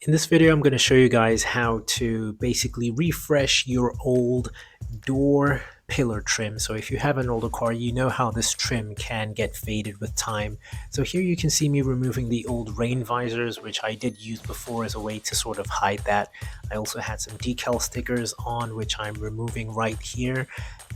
In this video, I'm going to show you guys how to basically refresh your old door pillar trim. So if you have an older car, you know how this trim can get faded with time. So here you can see me removing the old rain visors, which I did use before as a way to sort of hide that. I also had some decal stickers on, which I'm removing right here.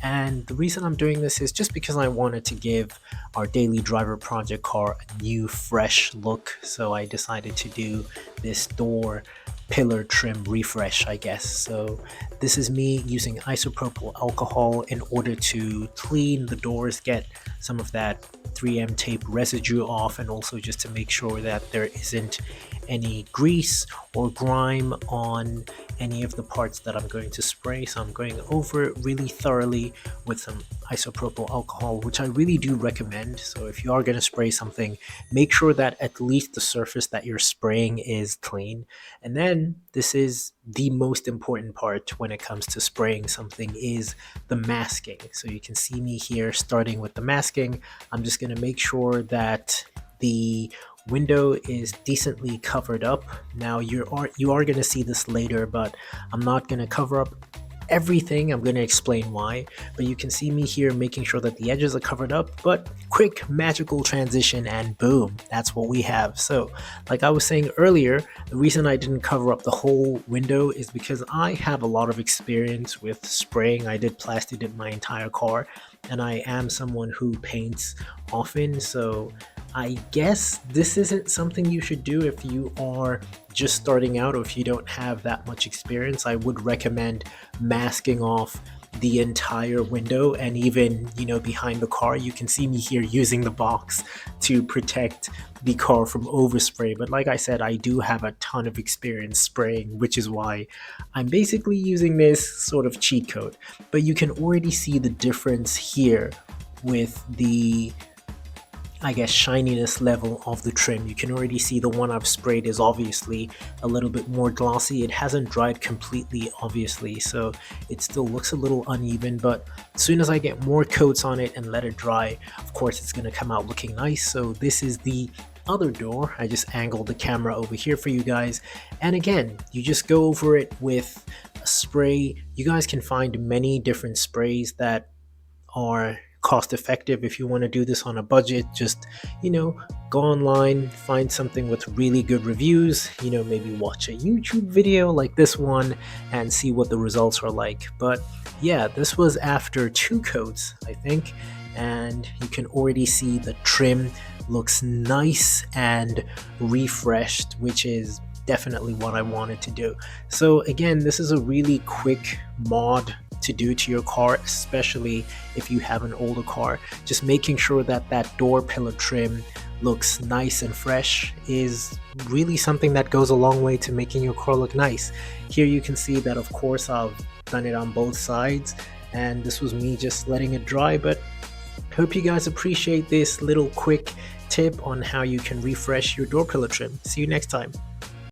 And the reason I'm doing this is just because I wanted to give our daily driver project car a new fresh look. So I decided to do this door pillar trim refresh, I guess. So this is me using isopropyl alcohol in order to clean the doors, get some of that 3M tape residue off, and also just to make sure that there isn't any grease or grime on any of the parts that I'm going to spray. So I'm going over it really thoroughly with some isopropyl alcohol, which I really do recommend. So if you are going to spray something, make sure that at least the surface that you're spraying is clean. And then this is the most important part when it comes to spraying something is the masking. So you can see me here starting with the masking. I'm just going to make sure that the window is decently covered up. Now you are going to see this later, but I'm not going to cover up everything. I'm going to explain why, but you can see me here making sure that the edges are covered up. But quick magical transition and boom, that's what we have. So like I was saying earlier, the reason I didn't cover up the whole window is because I have a lot of experience with spraying. I did plastic in my entire car, and I am someone who paints often, so I guess this isn't something you should do if you are just starting out or if you don't have that much experience. I would recommend masking off the entire window, and even, behind the car. You can see me here using the box to protect the car from overspray. But like I said, I do have a ton of experience spraying, which is why I'm basically using this sort of cheat code. But you can already see the difference here with the, I guess, shininess level of the trim. You can already see the one I've sprayed is obviously a little bit more glossy. It hasn't dried completely, obviously, so it still looks a little uneven, but as soon as I get more coats on it and let it dry, of course it's going to come out looking nice. So this is the other door. I just angled the camera over here for you guys, and again, you just go over it with a spray. You guys can find many different sprays that are cost effective. If you want to do this on a budget, just go online, find something with really good reviews, maybe watch a YouTube video like this one and see what the results are like. But yeah, this was after 2 coats, I think, and you can already see the trim looks nice and refreshed, which is definitely what I wanted to do. So again, this is a really quick mod to do to your car, especially if you have an older car. Just making sure that that door pillar trim looks nice and fresh is really something that goes a long way to making your car look nice. Here you can see that, of course, I've done it on both sides, and this was me just letting it dry. But hope you guys appreciate this little quick tip on how you can refresh your door pillar trim. See you next time.